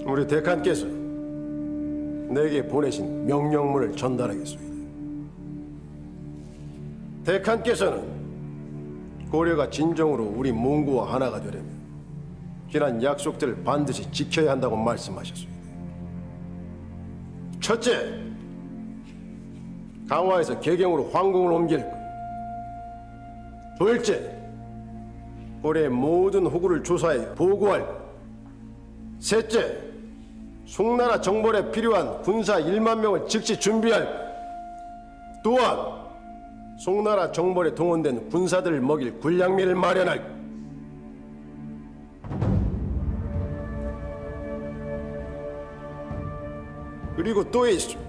우리 대칸께서 내게 보내신 명령문을 전달하겠습니다. 대칸께서는 고려가 진정으로 우리 몽고와 하나가 되려면 지난 약속들을 반드시 지켜야 한다고 말씀하셨습니다. 첫째, 강화에서 개경으로 황궁을 옮길 것. 둘째, 고려의 모든 호구를 조사해 보고할 것. 셋째, 송나라 정벌에 필요한 군사 1만 명을 즉시 준비할 것. 또한 송나라 정벌에 동원된 군사들을 먹일 군량미를 마련할 것. 그리고 또 있어.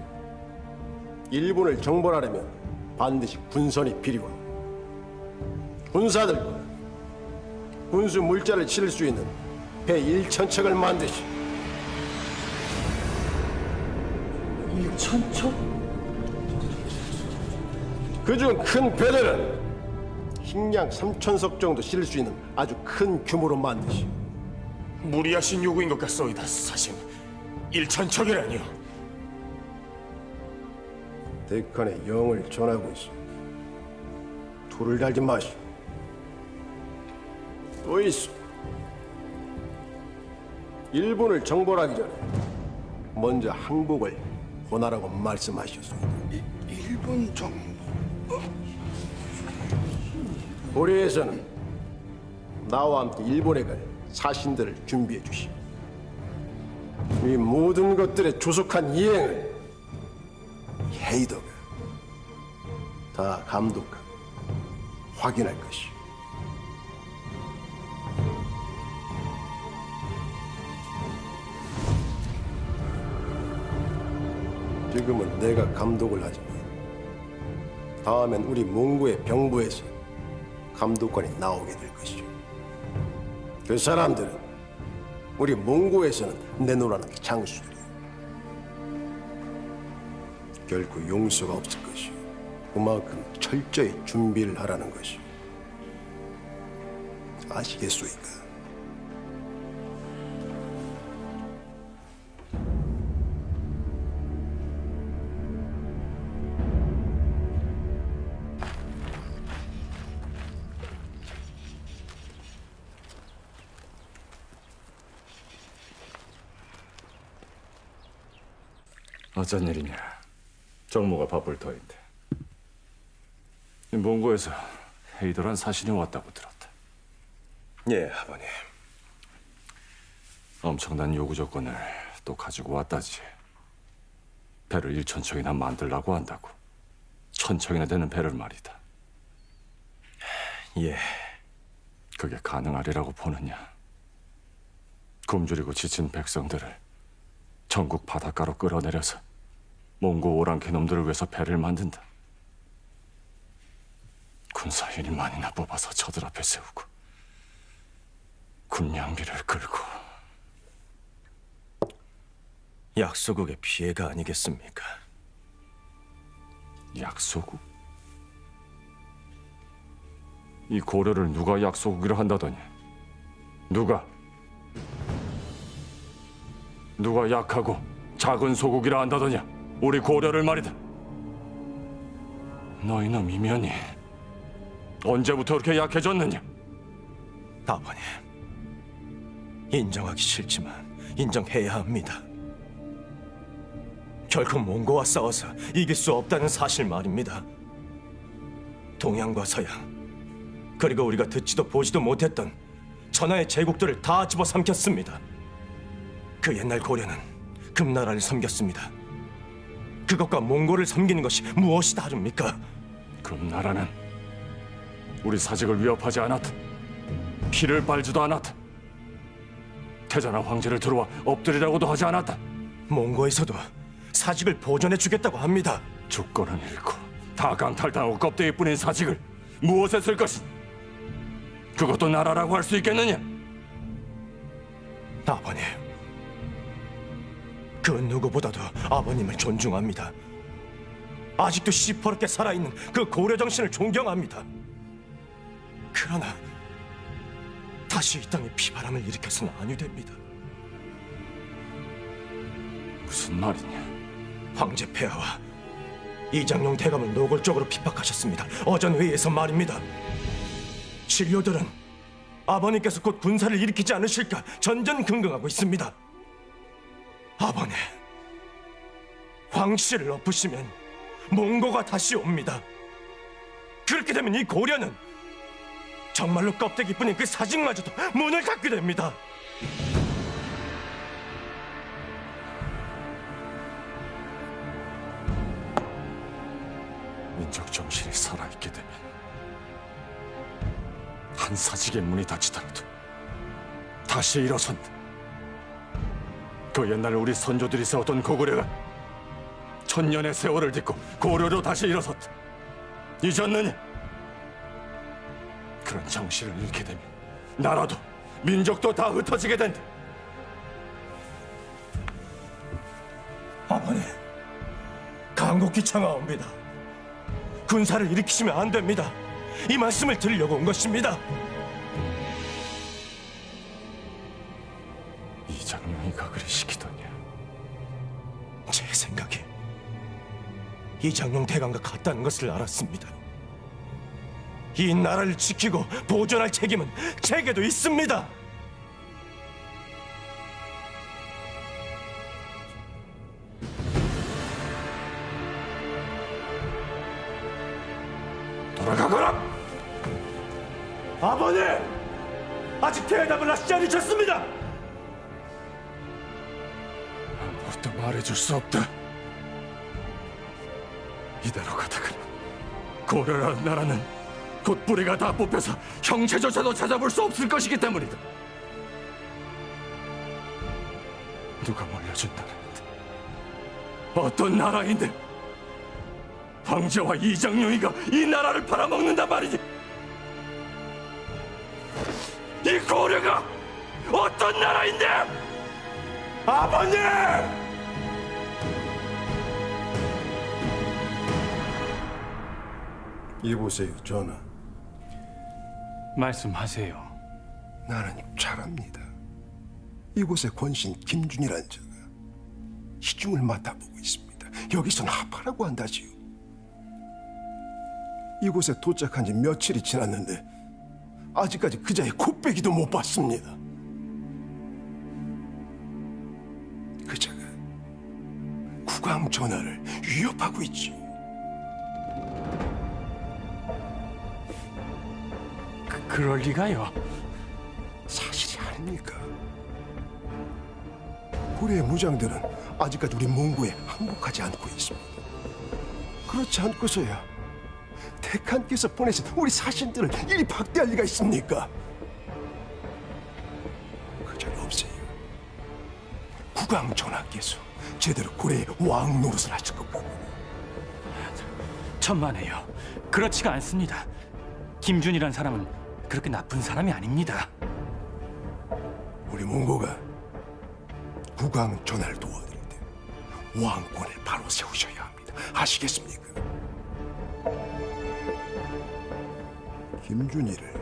일본을 정벌하려면 반드시 군선이 필요하고 군사들과 군수 물자를 실을 수 있는 배 1,000척을 만드시. 1,000척? 그중 큰 배들은 식량 3,000석 정도 실을 수 있는 아주 큰 규모로 만드시. 무리하신 요구인 것 같소이다, 사신. 1,000척이라니요. 대칸의 영을 전하고 있어. 둘을 달지 마시오. 또 있어. 일본을 정벌하기 전에 먼저 항복을 권하라고 말씀하셨습니다. 일본 정부? 고려에서는 나와 함께 일본에 갈 사신들을 준비해 주시오. 이 모든 것들의 조속한 이행을 헤이더가 다 감독하고 확인할 것이오. 지금은 내가 감독을 하지만 다음엔 우리 몽고의 병부에서 감독관이 나오게 될 것이오. 그 사람들은 우리 몽고에서는 내놓으라는 장수들이오. 결코 용서가 없을 것이오. 그만큼 철저히 준비를 하라는 것이오. 아시겠소이까? 어쩐 일이냐? 정모가 바쁠 터인데. 몽고에서 헤이더란 사신이 왔다고 들었다. 예, 아버님. 엄청난 요구 조건을 또 가지고 왔다지. 배를 1,000척이나 만들라고 한다고. 1,000척이나 되는 배를 말이다. 예. 그게 가능하리라고 보느냐? 굶주리고 지친 백성들을 전국 바닷가로 끌어내려서 몽고 오랑캐 놈들을 위해서 배를 만든다. 군사 1만이나 뽑아서 저들 앞에 세우고 군량비를 끌고. 약소국의 피해가 아니겠습니까? 약소국? 이 고려를 누가 약소국이라 한다더니? 누가 약하고 작은 소국이라 한다더냐? 우리 고려를 말이다. 너희놈 이면이 언제부터 그렇게 약해졌느냐? 아버님, 인정하기 싫지만 인정해야 합니다. 결코 몽고와 싸워서 이길 수 없다는 사실 말입니다. 동양과 서양, 그리고 우리가 듣지도 보지도 못했던 천하의 제국들을 다 집어삼켰습니다. 그 옛날 고려는 금나라를 섬겼습니다. 그것과 몽고를 섬기는 것이 무엇이 다릅니까? 금나라는 우리 사직을 위협하지 않았다. 피를 빨지도 않았다. 태자나 황제를 들어와 엎드리라고도 하지 않았다. 몽고에서도 사직을 보존해 주겠다고 합니다. 주권은 잃고 다 강탈당하고 껍데기뿐인 사직을 무엇에 쓸 것인? 그것도 나라라고 할 수 있겠느냐? 아버님, 그 누구보다도 아버님을 존중합니다. 아직도 시퍼렇게 살아있는 그 고려 정신을 존경합니다. 그러나 다시 이 땅에 피바람을 일으켜서는 아니 됩니다. 무슨 말이냐? 황제 폐하와 이장용 대감을 노골적으로 핍박하셨습니다. 어전 회의에서 말입니다. 신료들은 아버님께서 곧 군사를 일으키지 않으실까 전전긍긍하고 있습니다. 아버님, 황씨를 엎으시면 몽고가 다시 옵니다. 그렇게 되면 이 고려는 정말로 껍데기뿐인 그 사직마저도 문을 닫게 됩니다. 민족 정신이 살아있게 되면 한 사직의 문이 닫히더라도 다시 일어선다. 그 옛날 우리 선조들이 세웠던 고구려가 천년의 세월을 딛고 고려로 다시 일어섰다. 잊었느냐? 그런 정신을 잃게 되면 나라도 민족도 다 흩어지게 된다. 아버님, 간곡히 청하옵니다. 군사를 일으키시면 안 됩니다. 이 말씀을 드리려고 온 것입니다. 이장룡이가 그리 시키더냐? 제 생각에 이장용 대감과 같다는 것을 알았습니다. 이 나라를 지키고 보존할 책임은 제게도 있습니다. 돌아가거라! 아버님! 아직 대답을 하시지 않으셨습니다! 아무것도 말해줄 수 없다. 이대로 가다가는 고려라는 나라는 곧 뿌리가 다 뽑혀서 형체조차도 찾아볼 수 없을 것이기 때문이다. 누가 몰려준 나라인데? 어떤 나라인데? 황제와 이장룡이가 이 나라를 팔아먹는단 말이지. 이 고려가 어떤 나라인데? 아버님! 이보세요, 전하. 말씀하세요. 나는 잘 압니다. 이곳의 권신 김준이란 자가 시중을 맡아보고 있습니다. 여기서는 합하라고 한다지요. 이곳에 도착한 지 며칠이 지났는데 아직까지 그자의 콧배기도 못 봤습니다. 그자가 국왕 전하를 위협하고 있지요. 그럴 리가요. 사실이 아닙니까? 고려의 무장들은 아직까지 우리 몽고에 항복하지 않고 있습니다. 그렇지 않고서야 태칸께서 보내신 우리 사신들을 이리 박대할 리가 있습니까? 그저 없어요. 국왕 전하께서 제대로 고려의 왕 노릇을 하실 것 같군요. 천만에요. 그렇지가 않습니다. 김준이란 사람은 그렇게 나쁜 사람이 아닙니다. 우리 몽고가 국왕 전하를 도와드릴 때 왕권을 바로 세우셔야 합니다. 아시겠습니까? 김준이를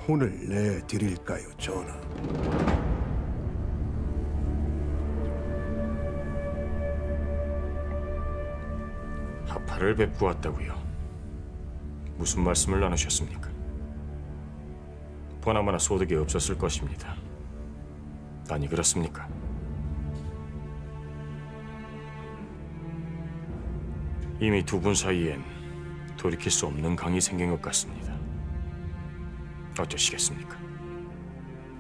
혼을 내드릴까요, 전하? 합파를 뵙고 왔다고요? 무슨 말씀을 나누셨습니까? 보나마나 소득이 없었을 것입니다. 아니 그렇습니까? 이미 두 분 사이엔 돌이킬 수 없는 강이 생긴 것 같습니다. 어쩌시겠습니까?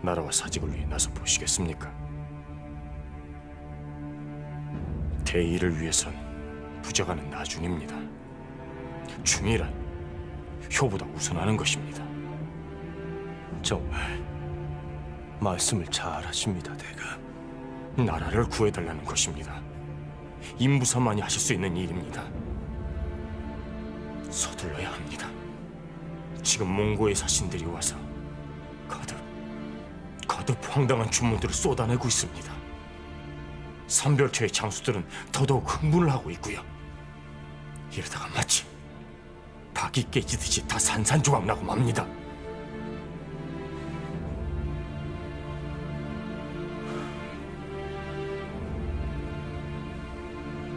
나라와 사직을 위해 나서 보시겠습니까? 대의를 위해선 부적하는 나중입니다. 중이란 효보다 우선하는 것입니다. 정말 말씀을 잘하십니다, 대가. 나라를 구해달라는 것입니다. 인부사만이 하실 수 있는 일입니다. 서둘러야 합니다. 지금 몽고의 사신들이 와서 거듭 황당한 주문들을 쏟아내고 있습니다. 삼별초의 장수들은 더더욱 흥분을 하고 있고요. 이러다가 마치 닭이 깨지듯이 다 산산조각 나고 맙니다.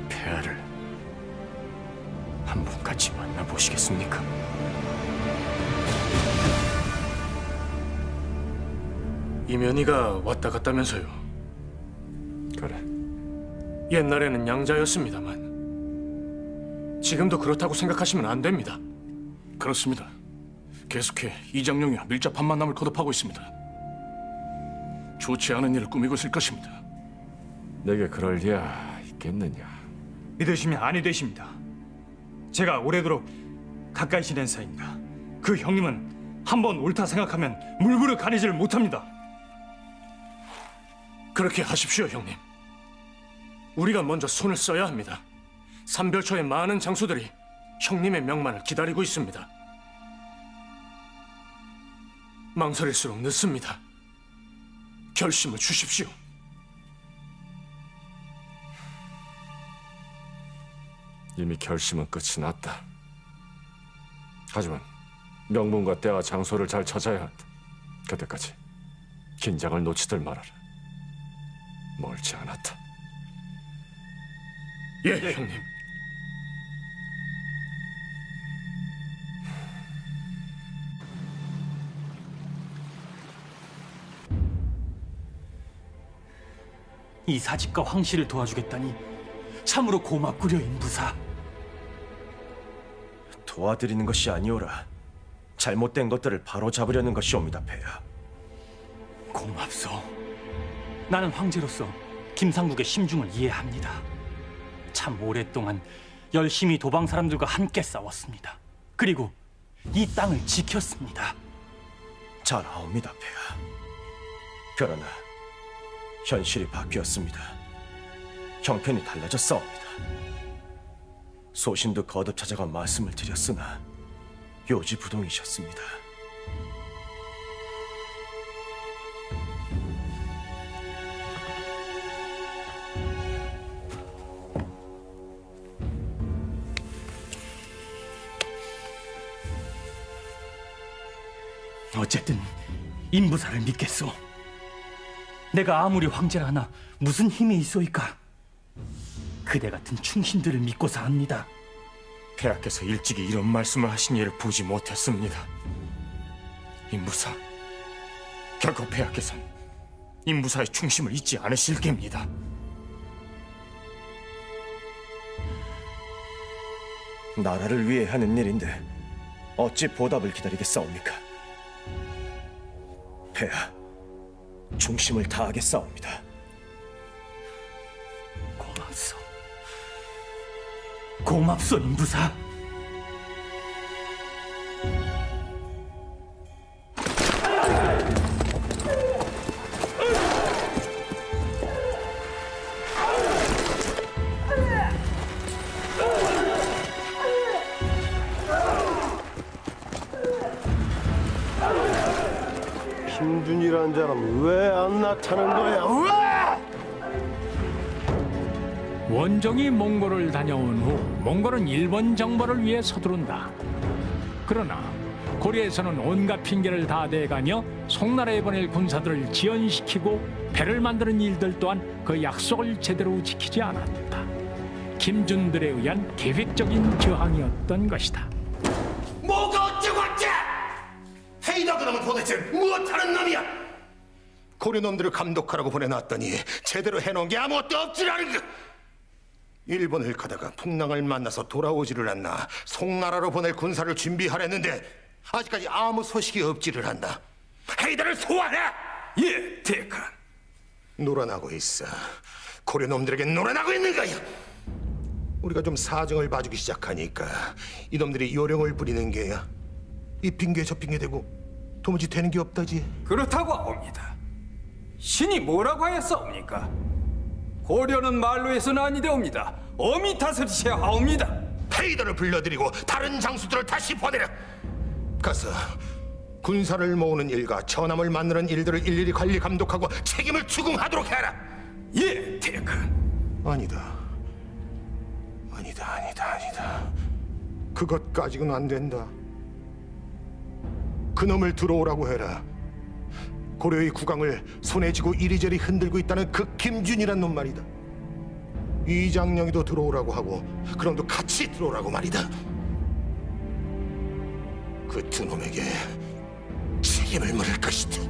폐하를 한 번 같이 만나보시겠습니까? 이면이가 왔다 갔다면서요. 그래. 옛날에는 양자였습니다만 지금도 그렇다고 생각하시면 안 됩니다. 그렇습니다. 계속해 이장룡이와 밀접한 만남을 거듭하고 있습니다. 좋지 않은 일을 꾸미고 있을 것입니다. 내게 그럴 리야 있겠느냐? 믿으시면 아니 되십니다. 제가 오래도록 가까이 지낸 사이입니다. 그 형님은 한번 옳다 생각하면 물불을 가리지를 못합니다. 그렇게 하십시오, 형님. 우리가 먼저 손을 써야 합니다. 삼별초의 많은 장수들이 형님의 명만을 기다리고 있습니다. 망설일수록 늦습니다. 결심을 주십시오. 이미 결심은 끝이 났다. 하지만 명분과 때와 장소를 잘 찾아야 한다. 그때까지 긴장을 놓치들 말아라. 멀지 않았다. 예, 형님. 이 사직과 황씨를 도와주겠다니 참으로 고맙구려 인부사. 도와드리는 것이 아니오라. 잘못된 것들을 바로 잡으려는 것이옵니다, 폐하. 고맙소. 나는 황제로서 김상국의 심중을 이해합니다. 참 오랫동안 열심히 도방 사람들과 함께 싸웠습니다. 그리고 이 땅을 지켰습니다. 잘아옵니다, 폐하. 그러나 현실이 바뀌었습니다. 형편이 달라졌사옵니다. 소신도 거듭 찾아가 말씀을 드렸으나 요지부동이셨습니다. 어쨌든 인부사를 믿겠소. 내가 아무리 황제라 하나 무슨 힘이 있소이까? 그대 같은 충신들을 믿고서 합니다. 폐하께서 일찍이 이런 말씀을 하신 예를 보지 못했습니다. 인부사, 결코 폐하께서는 인부사의 충심을 잊지 않으실 겁니다. 나라를 위해 하는 일인데 어찌 보답을 기다리겠사옵니까? 폐하, 중심을 다하겠사옵니다. 고맙소. 고맙소 인부사. 김준이라는 사람 왜 안 나타난 거야? 왜? 원종이 몽골을 다녀온 후 몽골은 일본 정벌을 위해 서두른다. 그러나 고려에서는 온갖 핑계를 다 대가며 송나라에 보낼 군사들을 지연시키고 배를 만드는 일들 또한 그 약속을 제대로 지키지 않았다. 김준들에 의한 계획적인 저항이었던 것이다. 뭐가 어쩌고 어째! 헤이다 그놈은 도대체 무엇하는 놈이야? 고려놈들을 감독하라고 보내놨더니 제대로 해놓은 게 아무것도 없지라는 거! 일본을 가다가 풍랑을 만나서 돌아오지를 않나 송나라로 보낼 군사를 준비하랬는데 아직까지 아무 소식이 없지를 않나. 헤이다를 소환해! 예, 대간. 놀아나고 있어. 고려놈들에게 놀아나고 있는 거야. 우리가 좀 사정을 봐주기 시작하니까 이놈들이 요령을 부리는 게야. 이 핑계 저 핑계 대고 도무지 되는 게 없다지. 그렇다고 하옵니다. 신이 뭐라고 하였사옵니까? 고려는 말로 해서는 아니되옵니다. 엄히 다스리셔야 하옵니다. 헤이더를 불러들이고 다른 장수들을 다시 보내라. 가서 군사를 모으는 일과 전함을 만드는 일들을 일일이 관리 감독하고 책임을 추궁하도록 해라. 예, 대큰. 아니다. 그것까지는 안 된다. 그놈을 들어오라고 해라. 고려의 국왕을 손에 쥐고 이리저리 흔들고 있다는 그 김준이란 놈 말이다. 이장령이도 들어오라고 하고 그놈도 같이 들어오라고 말이다. 그 두 놈에게 책임을 물을 것이다.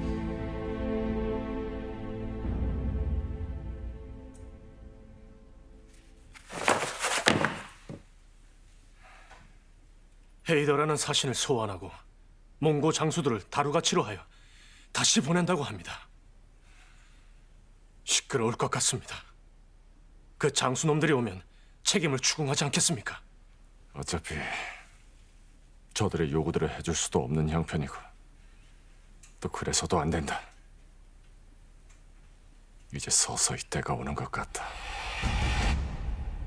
헤이더라는 사신을 소환하고 몽고 장수들을 다루가치로 하여 다시 보낸다고 합니다. 시끄러울 것 같습니다. 그 장수놈들이 오면 책임을 추궁하지 않겠습니까? 어차피 저들의 요구대로 해줄 수도 없는 형편이고 또 그래서도 안 된다. 이제 서서히 때가 오는 것 같다.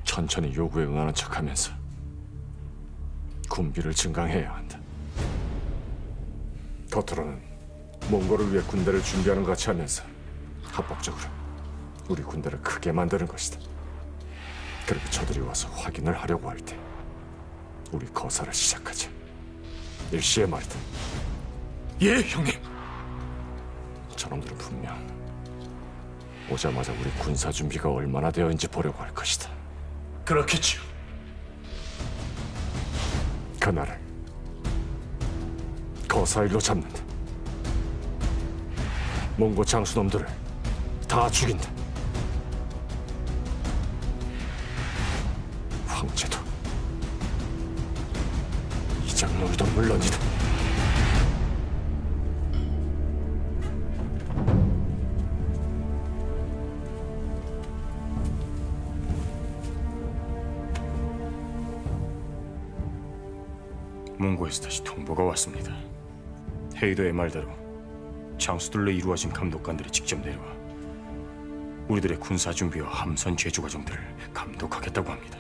천천히 요구에 응하는 척하면서 군비를 증강해야 한다. 겉으로는 몽골을 위해 군대를 준비하는 것 같이 하면서 합법적으로 우리 군대를 크게 만드는 것이다. 그리고 저들이 와서 확인을 하려고 할 때 우리 거사를 시작하자. 일시에 말이다. 예, 형님. 저놈들은 분명 오자마자 우리 군사 준비가 얼마나 되어 있는지 보려고 할 것이다. 그렇겠죠. 그날을 거사일로 잡는다. 몽고 장수놈들을 다 죽인다. 황제도 이장로도 물론이다. 몽고에서 다시 통보가 왔습니다. 헤이더의 말대로 장수들로 이루어진 감독관들이 직접 내려와 우리들의 군사 준비와 함선 제조 과정들을 감독하겠다고 합니다.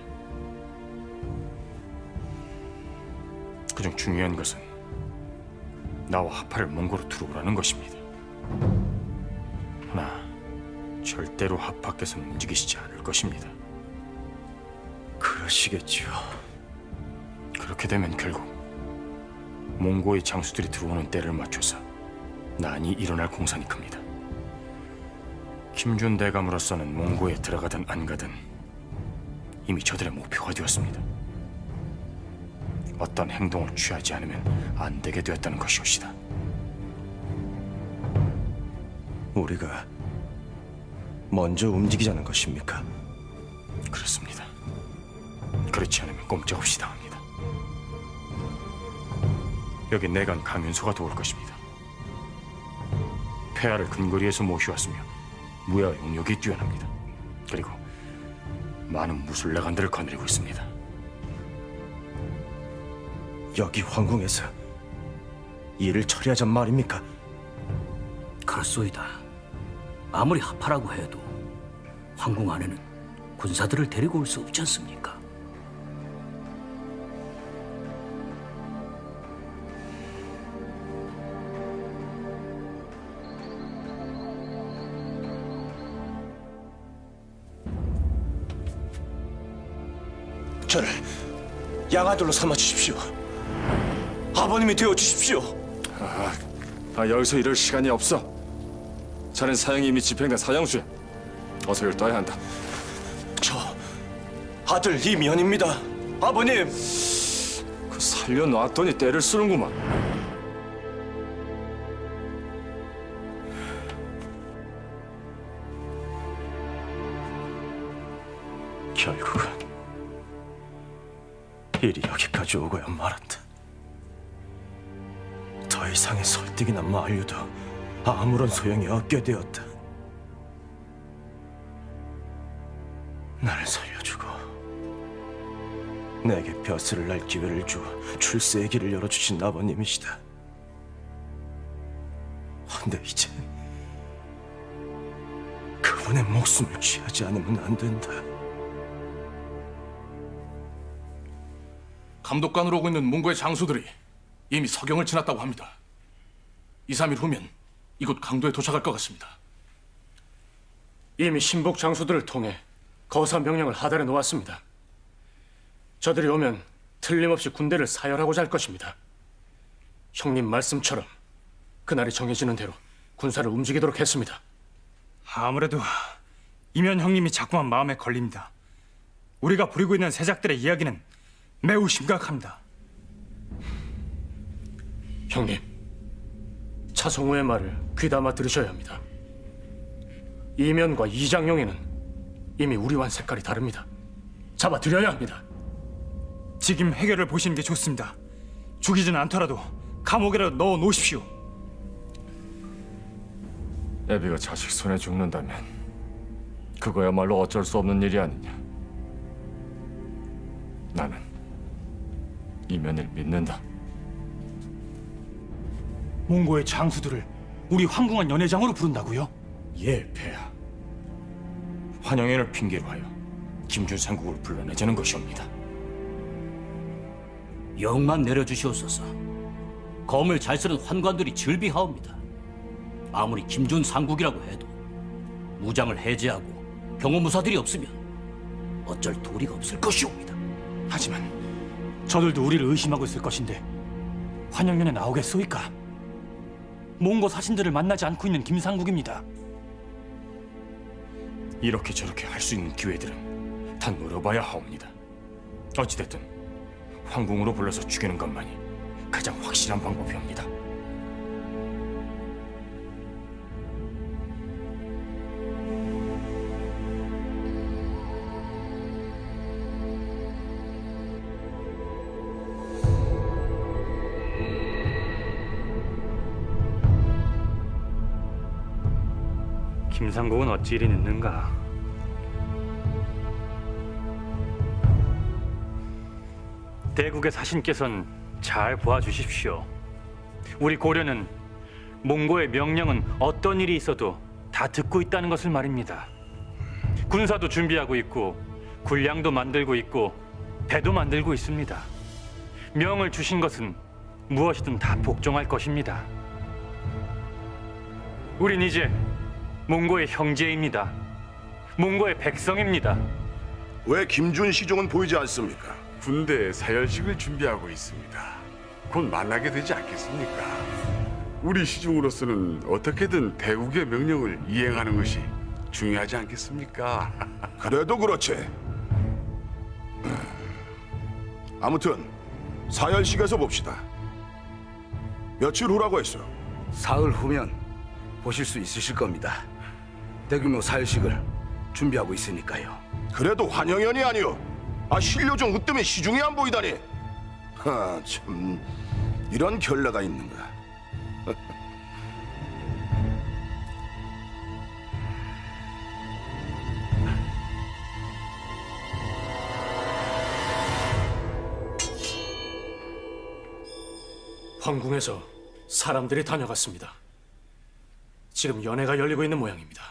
그중 중요한 것은 나와 하파를 몽고로 들어오라는 것입니다. 하나, 절대로 하파께서는 움직이시지 않을 것입니다. 그러시겠지요. 그렇게 되면 결국 몽고의 장수들이 들어오는 때를 맞춰서 난이 일어날 공산이 큽니다. 김준 대감으로서는 몽고에 들어가든 안 가든 이미 저들의 목표가 되었습니다. 어떤 행동을 취하지 않으면 안 되게 되었다는 것이옵시다. 우리가 먼저 움직이자는 것입니까? 그렇습니다. 그렇지 않으면 꼼짝없이 당합니다. 여기 내간 강윤소가 도울 것입니다. 폐하를 근거리에서 모셔왔으며 무야 용력이 뛰어납니다. 그리고 많은 무술래관들을 거느리고 있습니다. 여기 황궁에서 일을 처리하잔 말입니까? 그렇소이다. 아무리 하파라고 해도 황궁 안에는 군사들을 데리고 올 수 없지 않습니까? 저를 양아들로 삼아 주십시오. 아버님이 되어 주십시오. 여기서 이럴 시간이 없어. 자넨 사형이 이미 집행된 사형수야. 어서 이를 떠야 한다. 저 아들 이면입니다. 아버님. 그 살려놨더니 때를 쓰는구만. 결국은 일이 여기까지 오고야 말았다. 더 이상의 설득이나 만류도 아무런 소용이 없게 되었다. 나를 살려주고 내게 벼슬을 날 기회를 주어 출세의 길을 열어주신 아버님이시다. 근데 이제 그분의 목숨을 취하지 않으면 안 된다. 감독관으로 오고 있는 몽고의 장수들이 이미 서경을 지났다고 합니다. 2, 3일 후면 이곳 강도에 도착할 것 같습니다. 이미 신복 장수들을 통해 거사 명령을 하달해 놓았습니다. 저들이 오면 틀림없이 군대를 사열하고자 할 것입니다. 형님 말씀처럼 그날이 정해지는 대로 군사를 움직이도록 했습니다. 아무래도 이면 형님이 자꾸만 마음에 걸립니다. 우리가 부리고 있는 세작들의 이야기는 매우 심각합니다. 형님, 차성우의 말을 귀담아 들으셔야 합니다. 이면과 이장용에는 이미 우리와는 색깔이 다릅니다. 잡아드려야 합니다. 지금 해결을 보시는 게 좋습니다. 죽이지는 않더라도 감옥에라도 넣어 놓으십시오. 애비가 자식 손에 죽는다면 그거야말로 어쩔 수 없는 일이 아니냐. 나는 이면을 믿는다. 몽고의 장수들을 우리 황궁한 연회장으로 부른다고요? 예, 폐하. 환영회를 핑계로 하여 김준상국을 불러내자는 것이옵니다. 영만 내려주시옵소서. 검을 잘 쓰는 환관들이 즐비하옵니다. 아무리 김준상국이라고 해도 무장을 해제하고 병호무사들이 없으면 어쩔 도리가 없을 것이옵니다. 하지만 저들도 우리를 의심하고 있을 것인데 환영연에 나오겠소이까? 몽고 사신들을 만나지 않고 있는 김상국입니다. 이렇게 저렇게 할 수 있는 기회들은 다 노려봐야 하옵니다. 어찌됐든 황궁으로 불러서 죽이는 것만이 가장 확실한 방법이옵니다. 김상국은 어찌 이리 늦는가? 대국의 사신께서는 잘 보아주십시오. 우리 고려는 몽고의 명령은 어떤 일이 있어도 다 듣고 있다는 것을 말입니다. 군사도 준비하고 있고 군량도 만들고 있고 배도 만들고 있습니다. 명을 주신 것은 무엇이든 다 복종할 것입니다. 우린 이제 몽고의 형제입니다. 몽고의 백성입니다. 왜 김준 시종은 보이지 않습니까? 군대 사열식을 준비하고 있습니다. 곧 만나게 되지 않겠습니까? 우리 시중으로서는 어떻게든 대국의 명령을 이행하는 것이 중요하지 않겠습니까? 그래도 그렇지. 아무튼 사열식에서 봅시다. 며칠 후라고 했어? 사흘 후면 보실 수 있으실 겁니다. 대규모 사열식을 준비하고 있으니까요. 그래도 환영연이 아니오. 신료정 으뜸에 시중이 안 보이다니. 참 이런 결례가 있는가. 황궁에서 사람들이 다녀갔습니다. 지금 연회가 열리고 있는 모양입니다.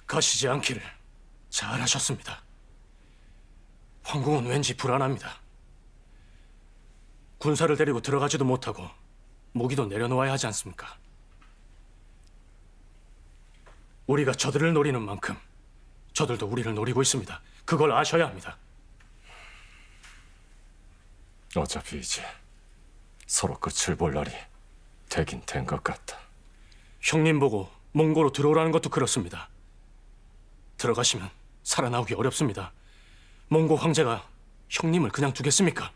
가시지 않기를 잘하셨습니다. 황궁은 왠지 불안합니다. 군사를 데리고 들어가지도 못하고 무기도 내려놓아야 하지 않습니까? 우리가 저들을 노리는 만큼 저들도 우리를 노리고 있습니다. 그걸 아셔야 합니다. 어차피 이제 서로 끝을 볼 날이 되긴 된 것 같다. 형님 보고 몽고로 들어오라는 것도 그렇습니다. 들어가시면 살아나오기 어렵습니다. 몽고 황제가 형님을 그냥 두겠습니까?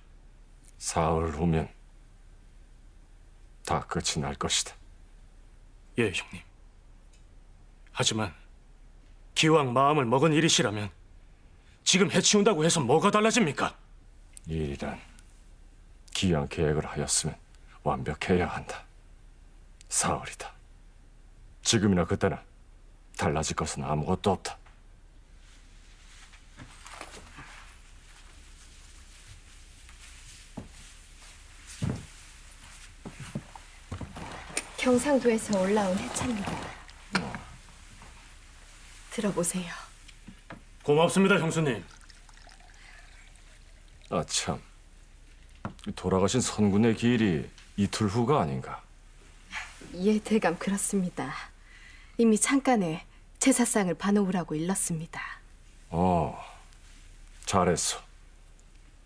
사흘 후면 다 끝이 날 것이다. 예, 형님. 하지만 기왕 마음을 먹은 일이시라면 지금 해치운다고 해서 뭐가 달라집니까? 일이란 기왕 계획을 하였으면 완벽해야 한다. 사흘이다. 지금이나 그때나 달라질 것은 아무것도 없다. 경상도에서 올라온 해차입니다. 들어보세요. 고맙습니다, 형수님. 아 참, 돌아가신 선군의 기일이 이틀 후가 아닌가? 예, 대감 그렇습니다. 이미 창간에 제사상을 봐놓으라고 일렀습니다. 잘했어.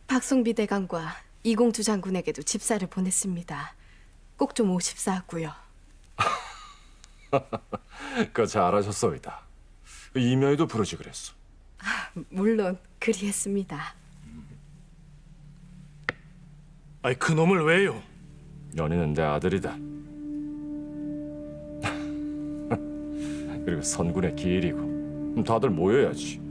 박송비 대감과 이공주 장군에게도 집사를 보냈습니다. 꼭 좀 오십사 하고요. 그거 잘하셨소이다. 이명희도 부르지 그랬어. 물론 그리했습니다. 아이, 그 놈을 왜요? 연희는 내 아들이다. 그리고 선군의 기일이고 다들 모여야지.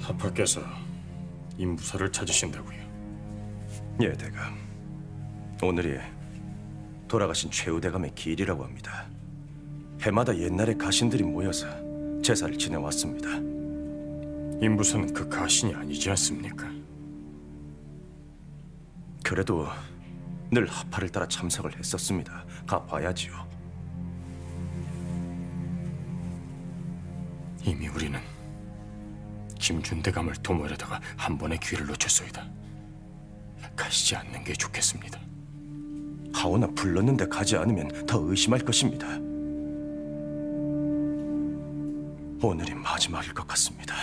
하파께서 임부사를 찾으신다고요. 예, 대감. 오늘이 돌아가신 최우 대감의 기일이라고 합니다. 해마다 옛날의 가신들이 모여서 제사를 지내왔습니다. 임부사는 그 가신이 아니지 않습니까? 그래도 늘 하파를 따라 참석을 했었습니다. 가봐야지요. 이미 우리는 김준대감을 도모하려다가 한 번의 기회를 놓쳤소이다. 가시지 않는 게 좋겠습니다. 하오나 불렀는데 가지 않으면 더 의심할 것입니다. 오늘이 마지막일 것 같습니다.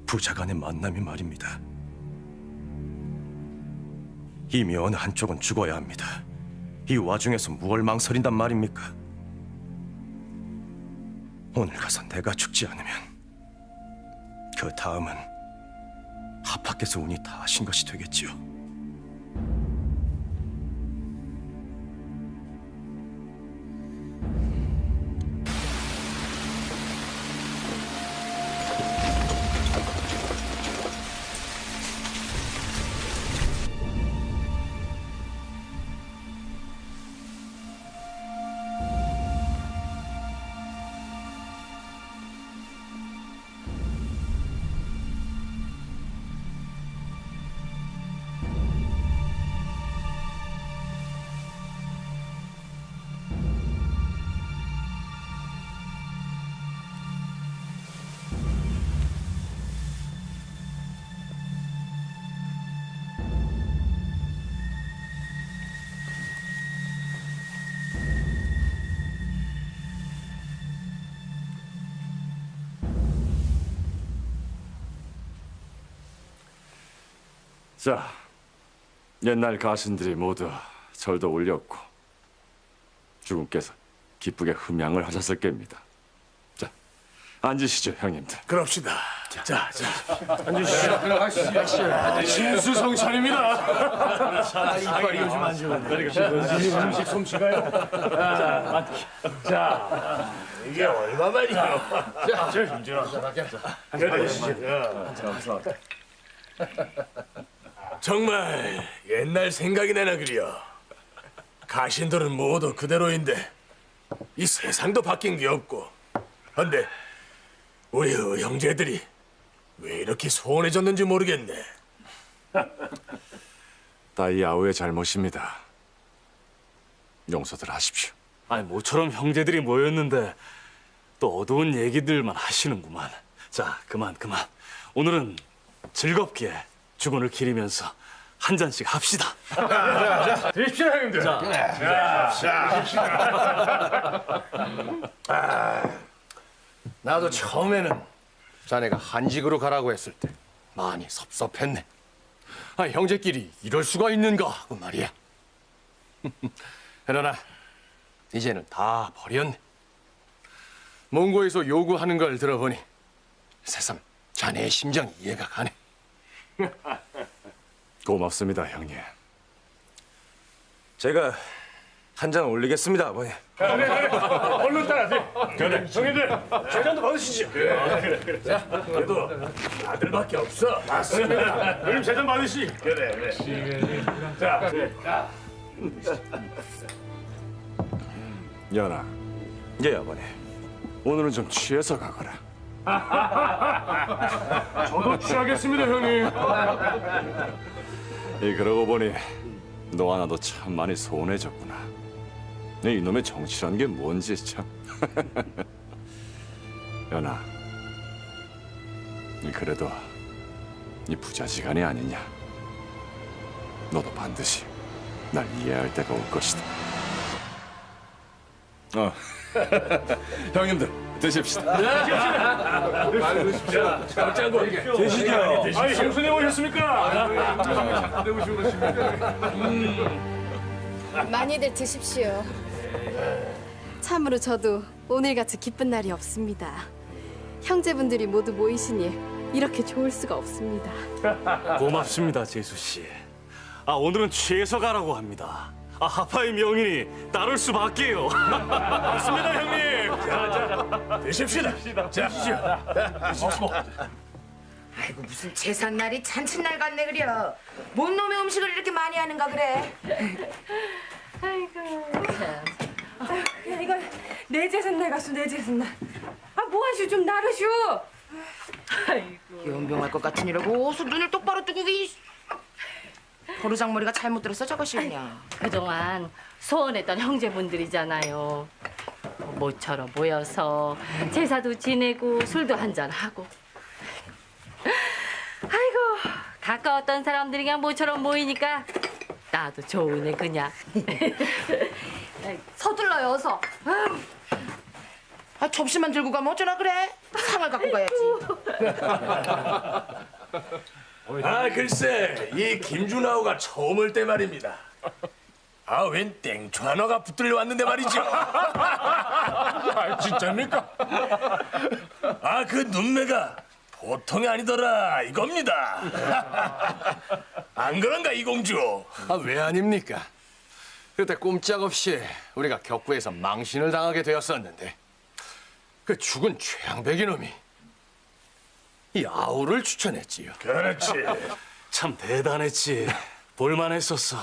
부자 간의 만남이 말입니다. 이미 어느 한쪽은 죽어야 합니다. 이 와중에서 무얼 망설인단 말입니까? 오늘 가서 내가 죽지 않으면 그 다음은 하파께서 운이 다 하신 것이 되겠지요. 자, 옛날 가신들이 모두 절도 올렸고 주군께서 기쁘게 흠양을 하셨을 겁니다. 자, 앉으시죠, 형님들. 그럽시다. 자. 앉으시죠. 들어가시죠. 진수성찬입니다. 이빨이 요즘 안 좋은데. 음식 솜씨가요. 자, 이게 얼마만이요? 자, 저 힘들어. 정말 옛날 생각이 나나 그려. 가신들은 모두 그대로인데 이 세상도 바뀐 게 없고. 근데 우리 형제들이 왜 이렇게 소원해졌는지 모르겠네. 다 이 아우의 잘못입니다. 용서들 하십시오. 아니 모처럼 형제들이 모였는데 또 어두운 얘기들만 하시는구만. 자, 그만. 오늘은 즐겁게 주군을 기리면서 한 잔씩 합시다. 자, 드십시오, 형님들. 나도 처음에는 자네가 한직으로 가라고 했을 때 많이 섭섭했네. 형제끼리 이럴 수가 있는가 하고 말이야. 그러나 이제는 다 버렸네. 몽고에서 요구하는 걸 들어보니 새삼 자네의 심정이 이해가 가네. 고맙습니다, 형님. 제가 한 잔 올리겠습니다, 아버님. 얼른 따라하세요. 그래, 형님들, 제잔도 받으시죠. 그래. 자, 그래도 아들밖에 없어. 맞습니다. 형님 제잔 받으시. 그래. 자. 연아. 예, 아버님. 오늘은 좀 취해서 가거라. 저도 취하겠습니다, 형님. 그러고 보니 너 하나도 참 많이 소원해졌구나. 이놈의 정치란 게 뭔지 참. 연아, 그래도 이 부자지간이 아니냐. 너도 반드시 날 이해할 때가 올 것이다. 형님들 드십시다. 드시죠. 아니, 형수님 오셨습니까? 많이들 드십시오. 참으로 저도 오늘같이 기쁜 날이 없습니다. 형제분들이 모두 모이시니 이렇게 좋을 수가 없습니다. 고맙습니다, 제수 씨. 오늘은 최서가라고 합니다. 하파의 명인이 따를 수밖에요. 맞습니다, 형님. 자, 드십시다. 자, 드십시오. 아이고 무슨 제삿날이 잔칫날 같네 그려. 뭔 놈의 음식을 이렇게 많이 하는가 그래. 아이고 참. 이거 내 제삿날 갔어, 내 제삿날. 뭐 하시오, 좀 나르시오. 아이고 연병할 것 같으니라고 어서 눈을 똑바로 뜨고 버르장머리가 잘못 들었어 저것이 그냥. 그동안 소원했던 형제분들이잖아요. 모처럼 모여서 제사도 지내고 술도 한잔하고. 아이고 가까웠던 사람들이 그냥 모처럼 모이니까 나도 좋으네 그냥. 서둘러요 어서. 접시만 들고 가면 어쩌나 그래. 상을 갖고 가야지. 글쎄 이 김준하우가 처음 올 때 말입니다. 웬 땡초 하나가 붙들려 왔는데 말이죠. 진짜입니까? 그 눈매가 보통이 아니더라 이겁니다. 안 그런가 이공주? 왜 아닙니까? 그때 꼼짝없이 우리가 격구에서 망신을 당하게 되었었는데 그 죽은 최양백이 놈이 이 아우를 추천했지요. 그렇지. 참 대단했지. 볼만했었어.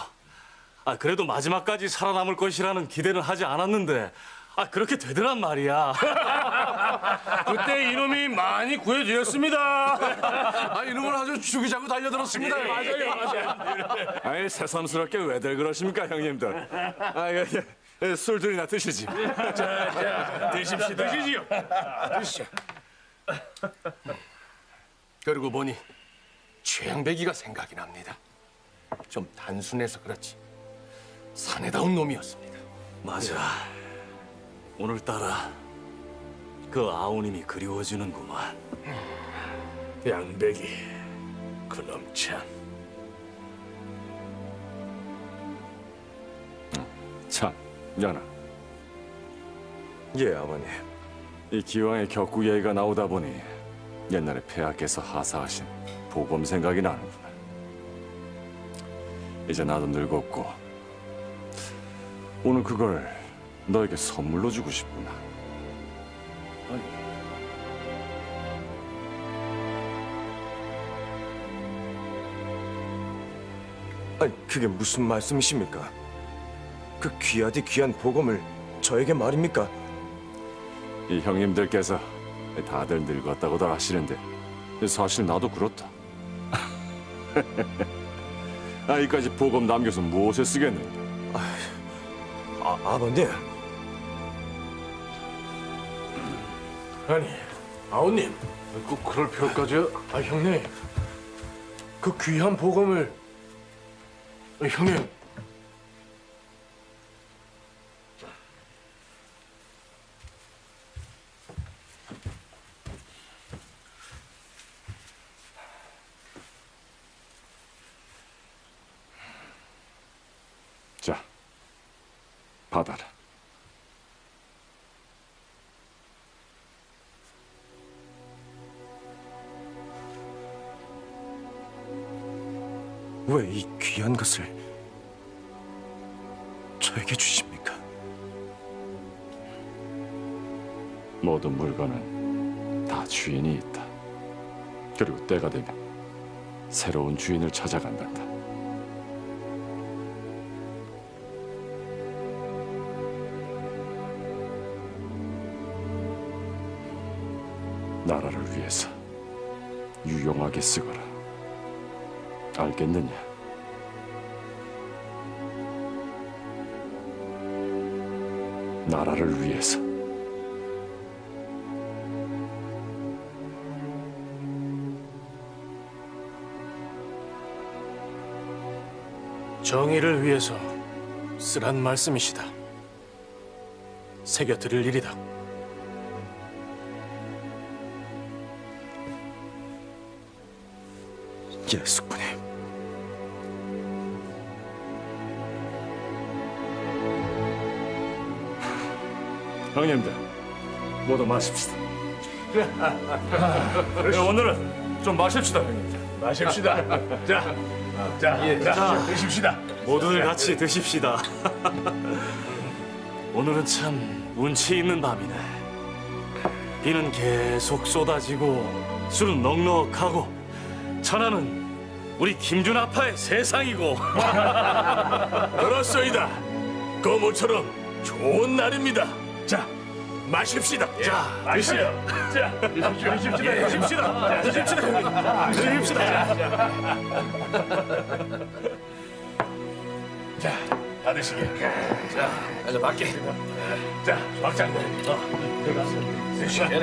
그래도 마지막까지 살아남을 것이라는 기대는 하지 않았는데 그렇게 되더란 말이야. 그때 이놈이 많이 구해주었습니다. 이놈을 아주 죽이자고 달려들었습니다. 아이 새삼스럽게 왜들 그러십니까, 형님들? 술들이나 드시지. 자, 드십시다. 드시지요. 드시죠. 그러고 보니 최양배기가 생각이 납니다. 좀 단순해서 그렇지 사내다운 놈이었습니다. 맞아. 오늘따라 그 아우님이 그리워지는구만. 양배기 그놈 참. 참, 연아. 예, 아버님. 이 기왕에 격구 얘기가 나오다 보니 옛날에 폐하께서 하사하신 보검 생각이 나는구나. 이제 나도 늙었고 오늘 그걸 너에게 선물로 주고 싶구나. 그게 무슨 말씀이십니까? 그 귀하디 귀한 보검을 저에게 말입니까? 이 형님들께서 다들 늙었다고들 하시는데 사실 나도 그렇다. 이까지 보검 남겨서 무엇에 쓰겠는가? 아버님. 아니 아우님 꼭 그럴 필요까지요? 형님. 그 귀한 보검을 형님. 자, 받아라. 왜 이 귀한 것을 저에게 주십니까? 모든 물건은 다 주인이 있다. 그리고 때가 되면 새로운 주인을 찾아간단다. 나라를 위해서 유용하게 쓰거라. 알겠느냐? 나라를 위해서. 정의를 위해서 쓰란 말씀이시다. 새겨드릴 일이다. 예, 숙부님. 형님들, 모두 마십시다. 오늘은 좀 마십시다, 형님들. 마십시다. 자, 드십시다. 모두들 같이 드십시다. 오늘은 참 운치 있는 밤이네. 비는 계속 쏟아지고 술은 넉넉하고 천하는 우리 김준 아파의 세상이고. 그렇소이다. 거모처럼 좋은 날입니다. 자, 마십시다. 자, 드시오. 자, 드십시다. 드십시다. 자, 다 드시게. 자, 가자 밖에. 자, 박장군. 들어가서 드시게.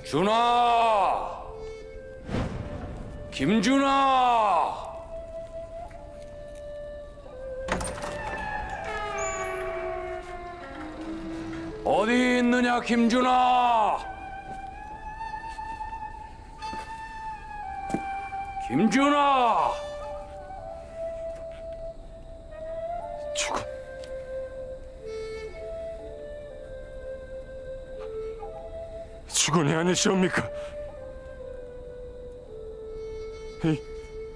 준아! 김준아! 어디 있느냐, 김준아? 김준아! 죽음. 죽은이 아니시옵니까?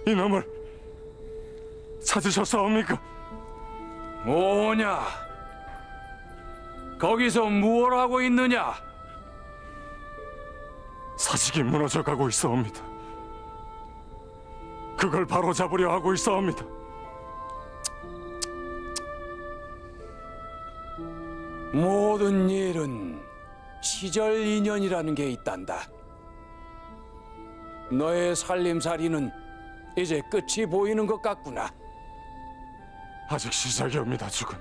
이놈을 찾으셨사옵니까? 뭐냐? 거기서 무엇 하고 있느냐? 사직이 무너져 가고 있사옵니다. 그걸 바로 잡으려 하고 있사옵니다. 모든 일은 시절 인연이라는 게 있단다. 너의 살림살이는 이제 끝이 보이는 것 같구나. 아직 시작이옵니다, 죽은.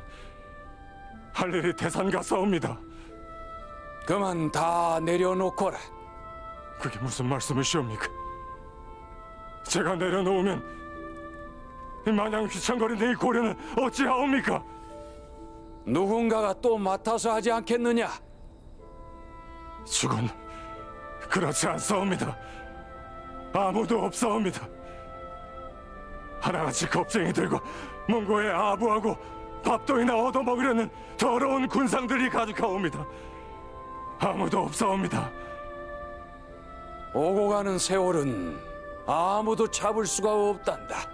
할 일이 태산 같사옵니다. 그만 다 내려놓거라. 그게 무슨 말씀이시옵니까? 제가 내려놓으면 마냥 휘청거리는 이 고려는 어찌하옵니까? 누군가가 또 맡아서 하지 않겠느냐? 죽은 그렇지 않사옵니다. 아무도 없사옵니다. 하나같이 겁쟁이 들고 몽고에 아부하고 밥도이나 얻어먹으려는 더러운 군상들이 가득하옵니다. 아무도 없사옵니다. 오고 가는 세월은 아무도 잡을 수가 없단다.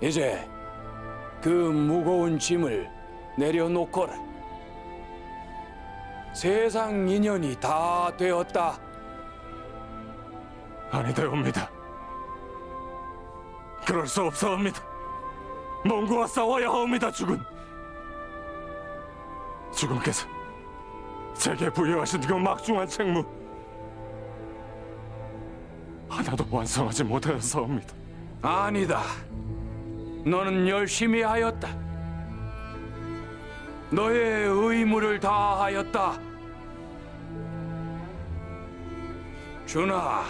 이제 그 무거운 짐을 내려놓거라. 세상 인연이 다 되었다. 아니되옵니다. 그럴 수 없사옵니다. 몽고와 싸워야 하옵니다, 죽은. 죽은께서 제게 부여하신 그 막중한 책무 하나도 완성하지 못하였사옵니다. 아니다. 너는 열심히 하였다. 너의 의무를 다하였다. 준아,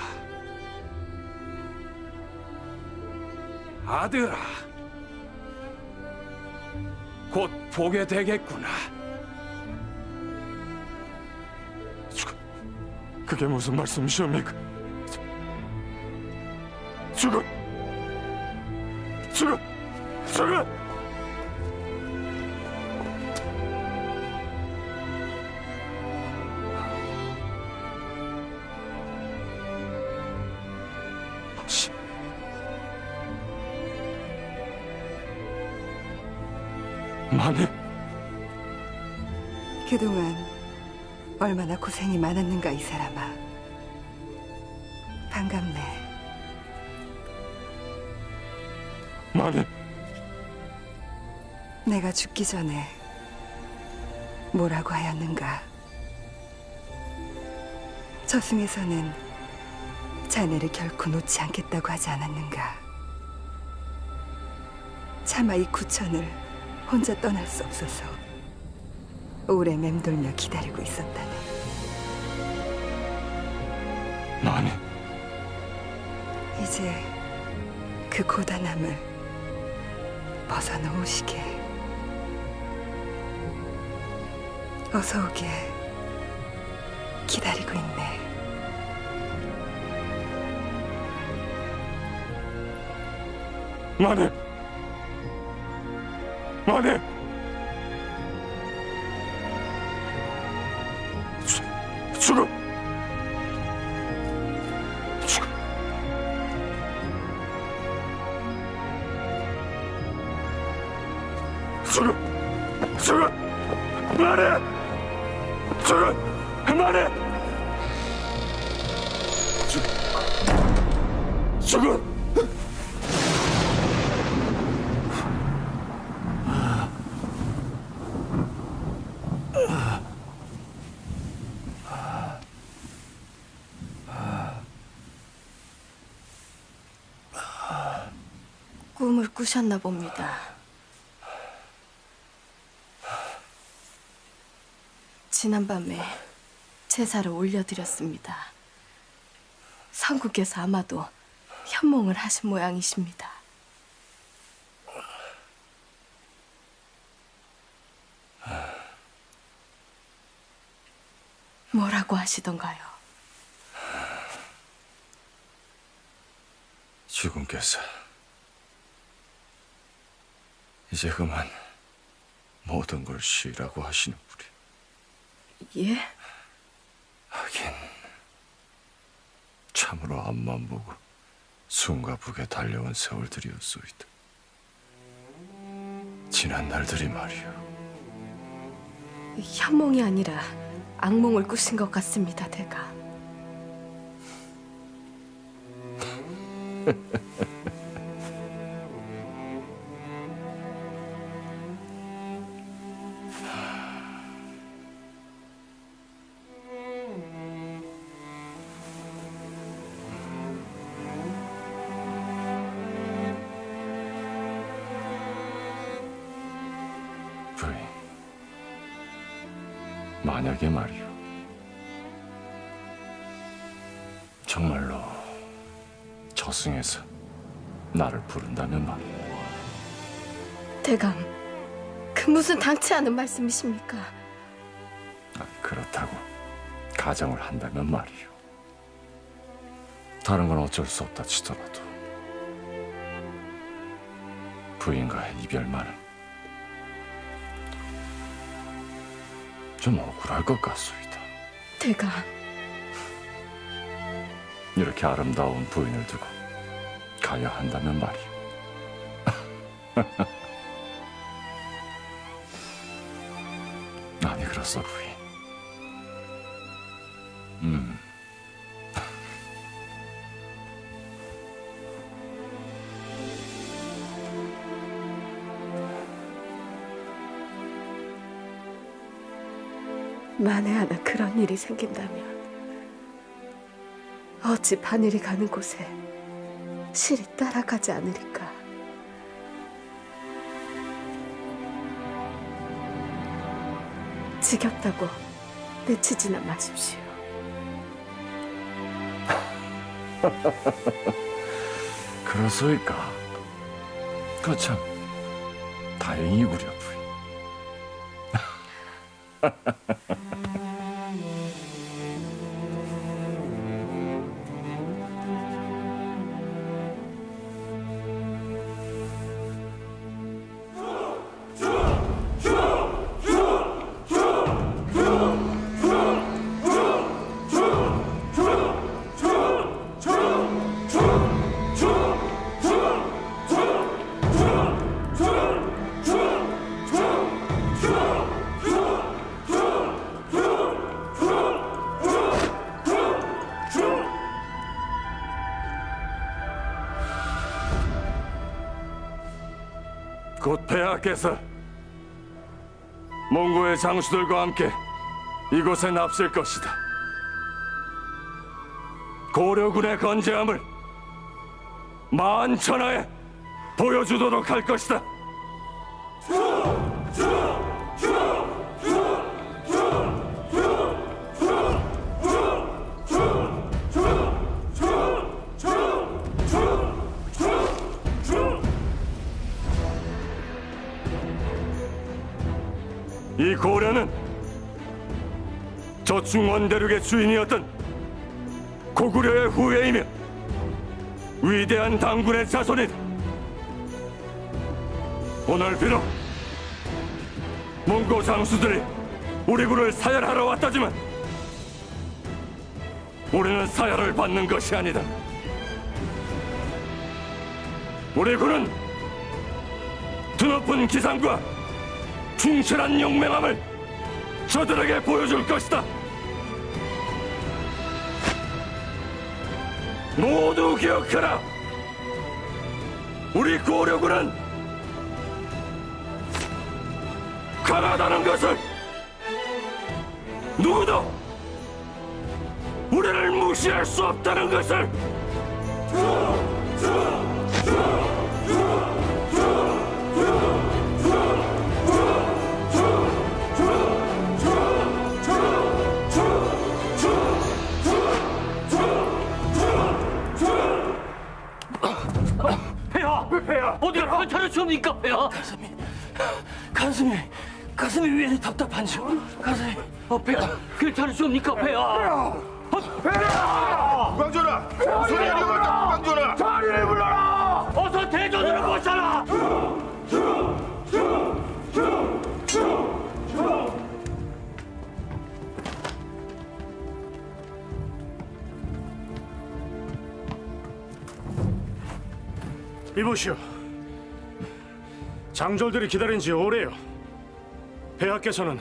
아들아, 곧 보게 되겠구나. 그게 무슨 말씀이시옵니까? 죽은! 죽은! 죽은! 마네. 그동안 얼마나 고생이 많았는가 이 사람아. 반갑네. 마네. 내가 죽기 전에 뭐라고 하였는가? 저승에서는 자네를 결코 놓지 않겠다고 하지 않았는가? 차마 이 구천을 혼자 떠날 수 없어서 오래 맴돌며 기다리고 있었다네. 마네. 이제 그 고단함을 벗어놓으시게. 어서 오게 기다리고 있네. 마네. 마네. 죽어. 죽어. 죽어. 마네. 죽어. 마네. 죽어. 꿈을 꾸셨나 봅니다. 지난밤에 제사를 올려드렸습니다. 성국께서 아마도 현몽을 하신 모양이십니다. 뭐라고 하시던가요? 주군께서 이제 그만 모든 걸 쉬라고 하시는 분이. 예? 하긴 참으로 앞만 보고 숨가쁘게 달려온 세월들이었소이다. 지난 날들이 말이오. 현몽이 아니라 악몽을 꾸신 것 같습니다, 대가. 부인, 만약에 말이오, 정말로 저승에서 나를 부른다면 말이오. 대감, 그 무슨 당치 않은 말씀이십니까? 그렇다고 가정을 한다면 말이오. 다른 건 어쩔 수 없다 치더라도 부인과의 이별만은 좀 억울할 것 같소이다. 대감, 이렇게 아름다운 부인을 두고 가야 한다면 말이오. 아니 그렇소 부인. 만에 하나 그런 일이 생긴다면 어찌 바늘이 가는 곳에 실이 따라가지 않으리까. 지겹다고 내치지나 마십시오. 그렇소이까. 그참 다행이구려 부인. 폐하께서 몽고의 장수들과 함께 이곳에 납실 것이다. 고려군의 건재함을 만천하에 보여주도록 할 것이다. 이 고려는 저 중원대륙의 주인이었던 고구려의 후예이며 위대한 당군의 자손이다. 오늘 비록 몽고 장수들이 우리 군을 사열하러 왔다지만 우리는 사열을 받는 것이 아니다. 우리 군은 드높은 기상과 충실한 용맹함을 저들에게 보여줄 것이다. 모두 기억하라. 우리 고려군은 강하다는 것을, 누구도 우리를 무시할 수 없다는 것을. 폐하! 어디가 괜찮을 수 없니까, 폐하? 가슴이 왜 답답한지. 가슴이. 폐하, 괜찮을 수 없니까, 폐하? 폐하! 무광전하! 소리 내려갈까, 무광전하! 자리를 불러라! 어서 대전으로 모셔라! 이보시오. 장졸들이 기다린 지 오래요. 폐하께서는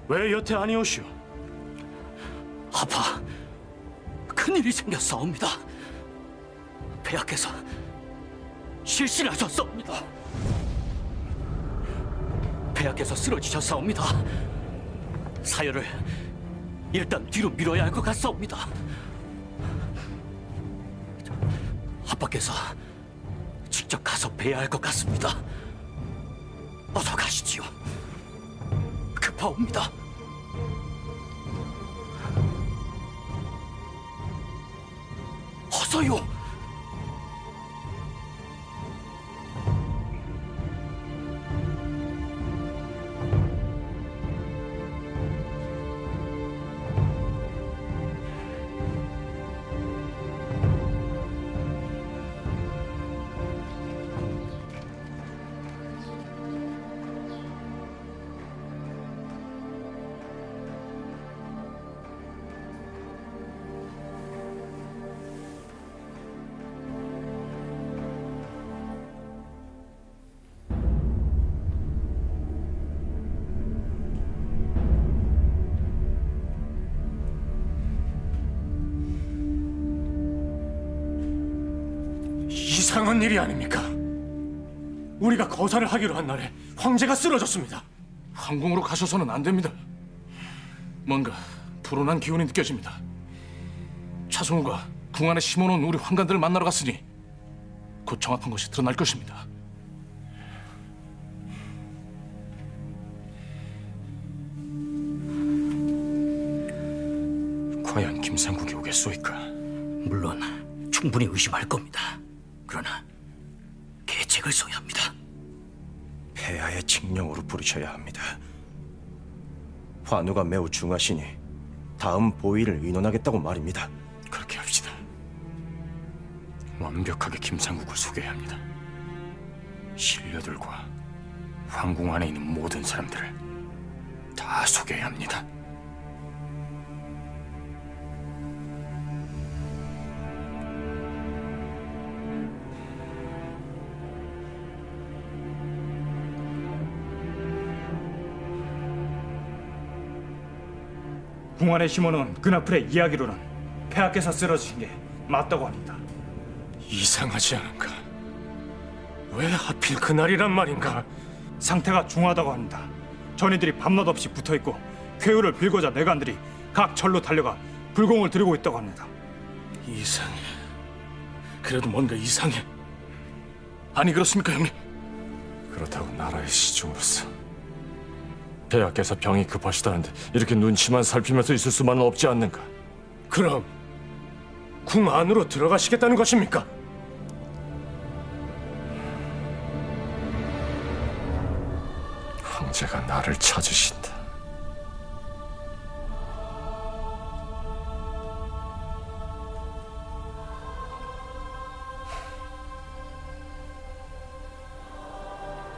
왜 여태 아니오시오? 아파. 큰일이 생겼사옵니다. 폐하께서 실신하셨사옵니다. 폐하께서 쓰러지셨사옵니다. 사열을 일단 뒤로 밀어야 할 것 같사옵니다. 아빠께서 직접 가서 뵈야 할 것 같습니다. 어서 가시지요. 급하옵니다. 어서요. 이상한 일이 아닙니까? 우리가 거사를 하기로 한 날에 황제가 쓰러졌습니다. 황궁으로 가셔서는 안 됩니다. 뭔가 불온한 기운이 느껴집니다. 차승우가 궁 안에 심어놓은 우리 환관들을 만나러 갔으니 곧 정확한 것이 드러날 것입니다. 과연 김상국이 오겠소이까? 물론 충분히 의심할 겁니다. 그러나 계책을 써야 합니다. 폐하의 칙령으로 부르셔야 합니다. 환우가 매우 중하시니 다음 보위를 의논하겠다고 말입니다. 그렇게 합시다. 완벽하게 김상국을 소개해야 합니다. 신료들과 황궁 안에 있는 모든 사람들을 다 소개해야 합니다. 궁안에 심어놓은 그나풀의 이야기로는 폐하께서 쓰러지신 게 맞다고 합니다. 이상하지 않은가? 왜 하필 그날이란 말인가? 상태가 중하다고 합니다. 전이들이 밤낮 없이 붙어있고 쾌유를 빌고자 내관들이 각 절로 달려가 불공을 드리고 있다고 합니다. 이상해. 그래도 뭔가 이상해. 아니 그렇습니까, 형님? 그렇다고 나라의 시중으로서 폐하께서 병이 급하시다는데 이렇게 눈치만 살피면서 있을 수만은 없지 않는가? 그럼 궁 안으로 들어가시겠다는 것입니까? 황제가 나를 찾으신다.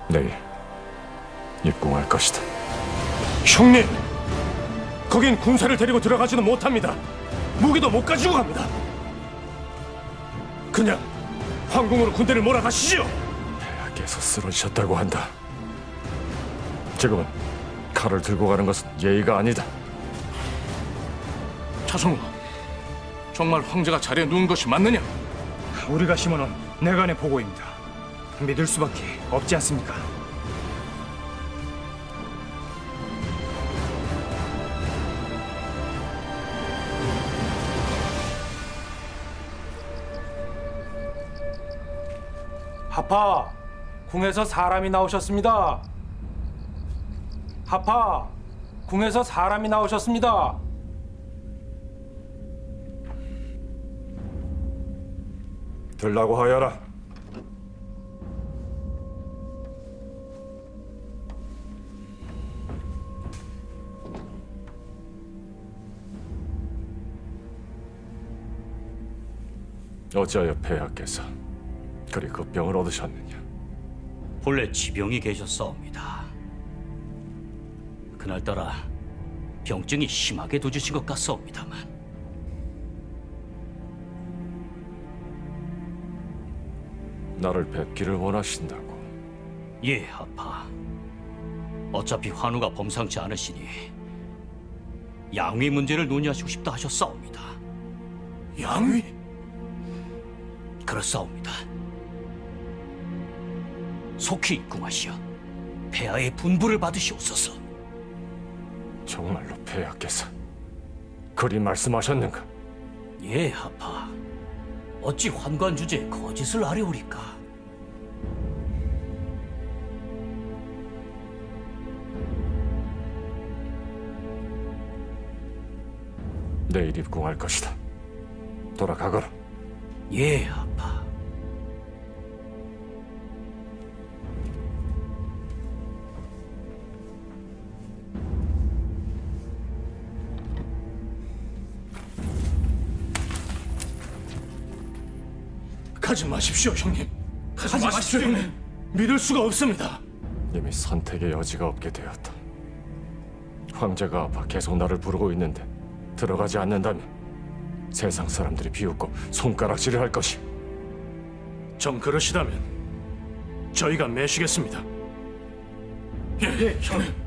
내일 입궁할 것이다. 형님! 거긴 군사를 데리고 들어가지는 못합니다. 무기도 못 가지고 갑니다. 그냥 황궁으로 군대를 몰아가시지요. 폐하께서 쓰러지셨다고 한다. 지금은 칼을 들고 가는 것은 예의가 아니다. 차성우, 정말 황제가 자리에 누운 것이 맞느냐? 우리가 심어놓은 내간의 보고입니다. 믿을 수밖에 없지 않습니까? 하파, 궁에서 사람이 나오셨습니다. 하파, 궁에서 사람이 나오셨습니다. 들라고 하여라. 어찌하여 폐하께서 그리 그 병을 얻으셨느냐? 본래 지병이 계셨사옵니다. 그날따라 병증이 심하게 도주신 것 같사옵니다만. 나를 뵙기를 원하신다고? 예, 하파. 어차피 환우가 범상치 않으시니 양위 문제를 논의하시고 싶다 하셨사옵니다. 양위? 그렇사옵니다. 속히 입궁하시어 폐하의 분부를 받으시옵소서. 정말로 폐하께서 그리 말씀하셨는가? 예, 하파. 어찌 환관 주제에 거짓을 하려오리까? 내일 입궁할 것이다. 돌아가거라. 예, 아빠. 가지 마십시오, 형님. 가지 마십시오, 형님. 믿을 수가 없습니다. 이미 선택의 여지가 없게 되었다. 황제가 아파 계속 나를 부르고 있는데 들어가지 않는다면 세상 사람들이 비웃고 손가락질을 할 것이. 정 그러시다면 저희가 매시겠습니다. 예, 형님.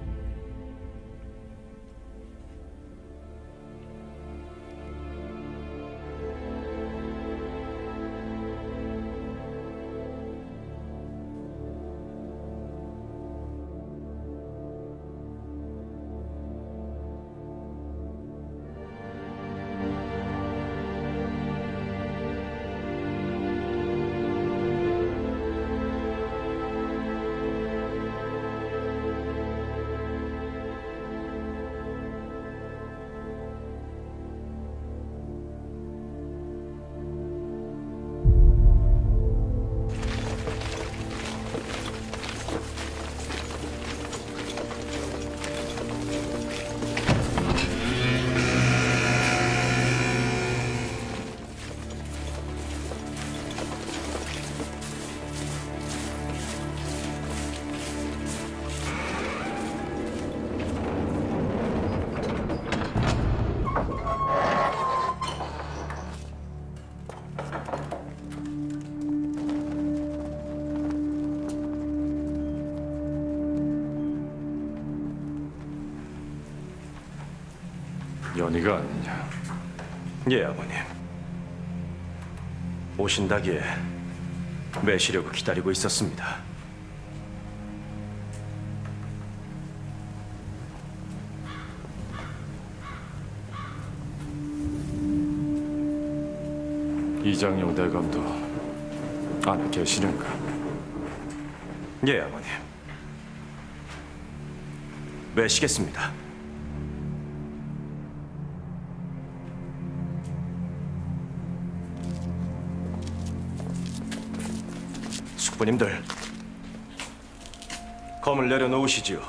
연희가 아니냐? 예, 아버님. 오신다기에 매시려고 기다리고 있었습니다. 이장용 대감도 안에 계시는가? 예, 아버님. 외시겠습니다. 숙부님들, 검을 내려놓으시지요.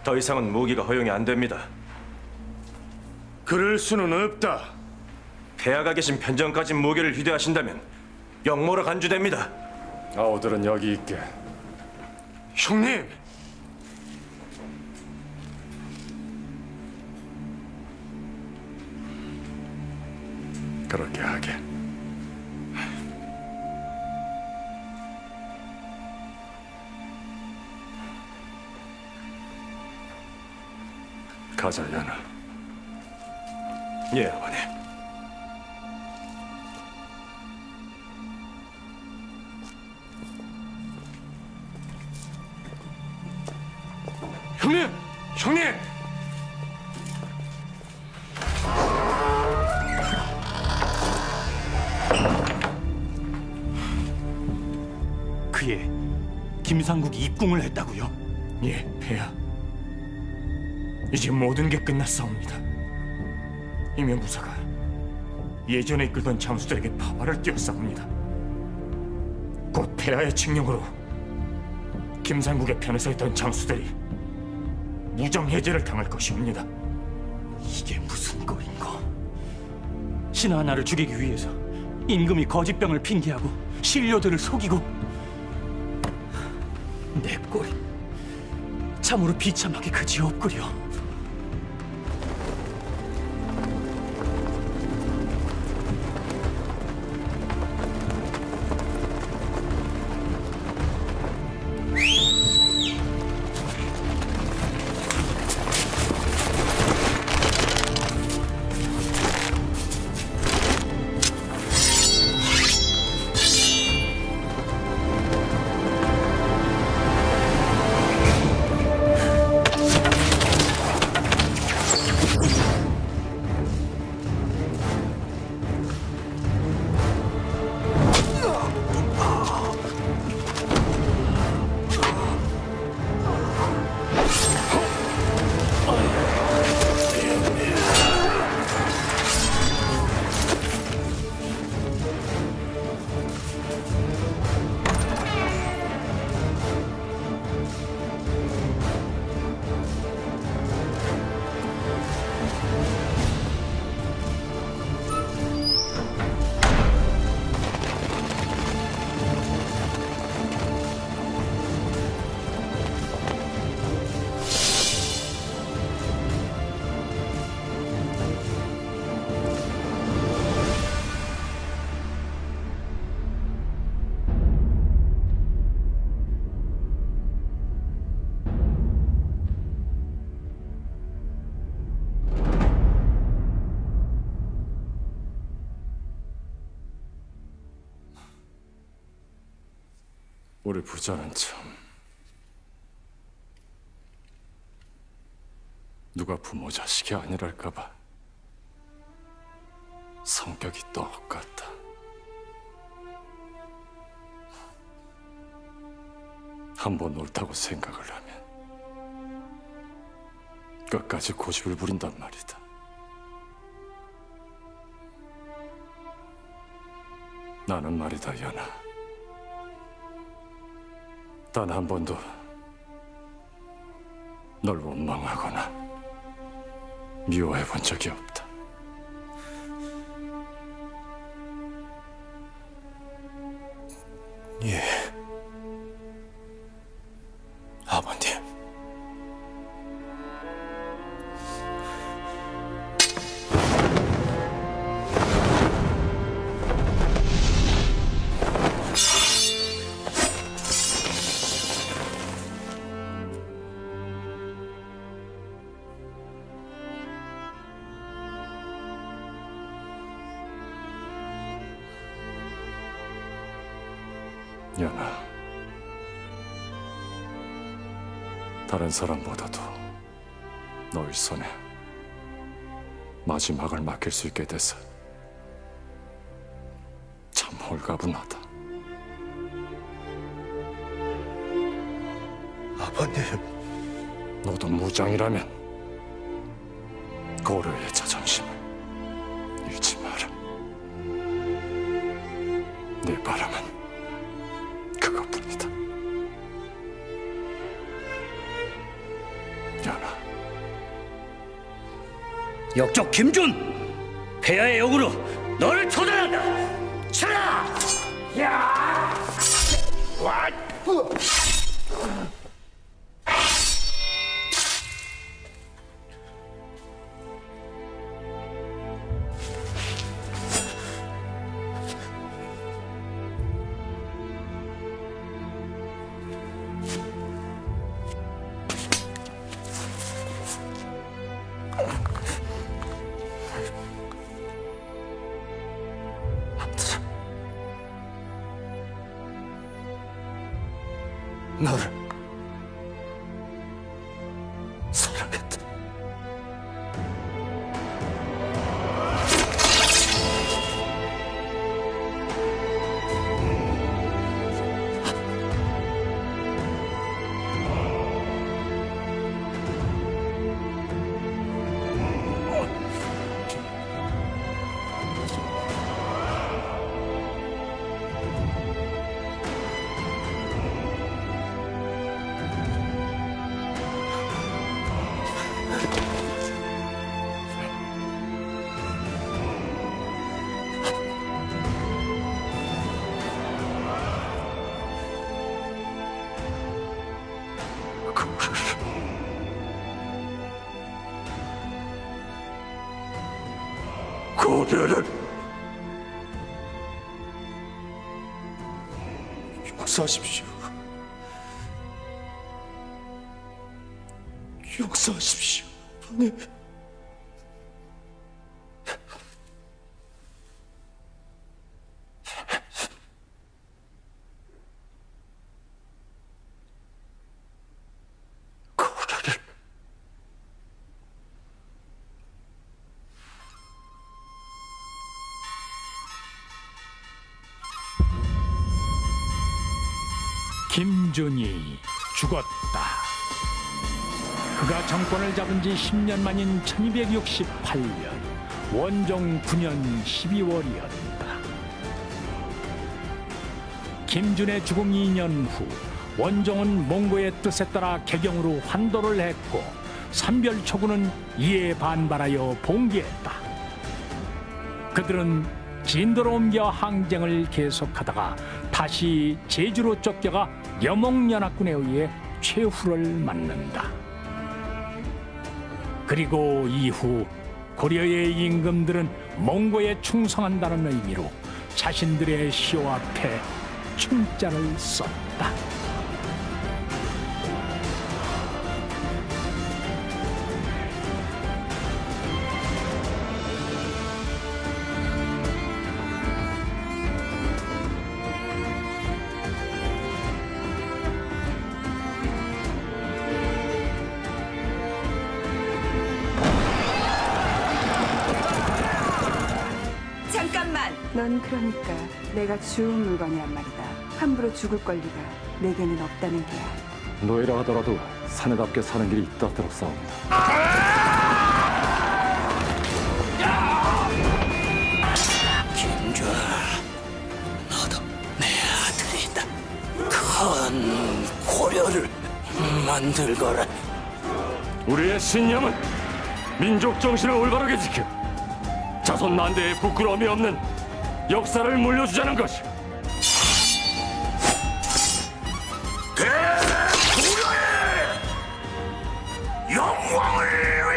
더 이상은 무기가 허용이 안 됩니다. 그럴 수는 없다. 폐하가 계신 편전까지 무기를 휴대하신다면 역모로 간주됩니다. 아우들은 여기 있게. 형님! 그렇게 하게. 가자, 연아. 예, 아버님. 형님! 형님! 그의 김상국이 입궁을 했다고요? 예, 폐하. 이제 모든 게 끝났사옵니다. 이면부사가 예전에 이끌던 장수들에게 파발을 띄웠사옵니다. 곧 폐하의 칙령으로 김상국의 편에 서 있던 장수들이 무정해제를 당할 것이옵니다. 이게 무슨 꼴인고? 신하 하나를 죽이기 위해서 임금이 거짓병을 핑계하고 신료들을 속이고, 내 꼴이 참으로 비참하게 그지없구려. 우리 부자는 참 누가 부모 자식이 아니랄까봐 성격이 똑같다. 한번 옳다고 생각을 하면 끝까지 고집을 부린단 말이다. 나는 말이다, 연아. 단 한 번도 널 원망하거나 미워해 본 적이 없다. 예, 아버님. 연아, 다른 사람보다도 너의 손에 마지막을 맡길 수 있게 돼서 홀가분하다. 아버님, 너도 무장이라면 고려의 자존심을 잃지 마라. 내 바람은 그것뿐이다. 연아. 역적 김준! 폐하의 역으로 너를 처단한다! 쳐라! 야! 와! 너를 사랑했다. 고려를 용서하십시오. 용서하십시오. 네. 김준이 죽었다. 그가 정권을 잡은 지 10년 만인 1268년 원종 9년 12월이었다. 김준의 죽음 2년 후 원종은 몽고의 뜻에 따라 개경으로 환도를 했고 삼별초군은 이에 반발하여 봉기했다. 그들은 진도로 옮겨 항쟁을 계속하다가 다시 제주로 쫓겨가 여몽연합군에 의해 최후를 맞는다. 그리고 이후 고려의 임금들은 몽고에 충성한다는 의미로 자신들의 시호 앞에 충자를 썼다. 넌 그러니까 내가 주운 물건이란 말이다. 함부로 죽을 권리가 내게는 없다는 게야. 노예라 하더라도 사내답게 사는 길이 있다 들었사옵니다. 김준, 너도 내 아들이다. 큰 고려를 만들거라. 우리의 신념은 민족 정신을 올바르게 지켜 자손 난대에 부끄러움이 없는 역사를 물려주자는 것이. 대고려의 영광을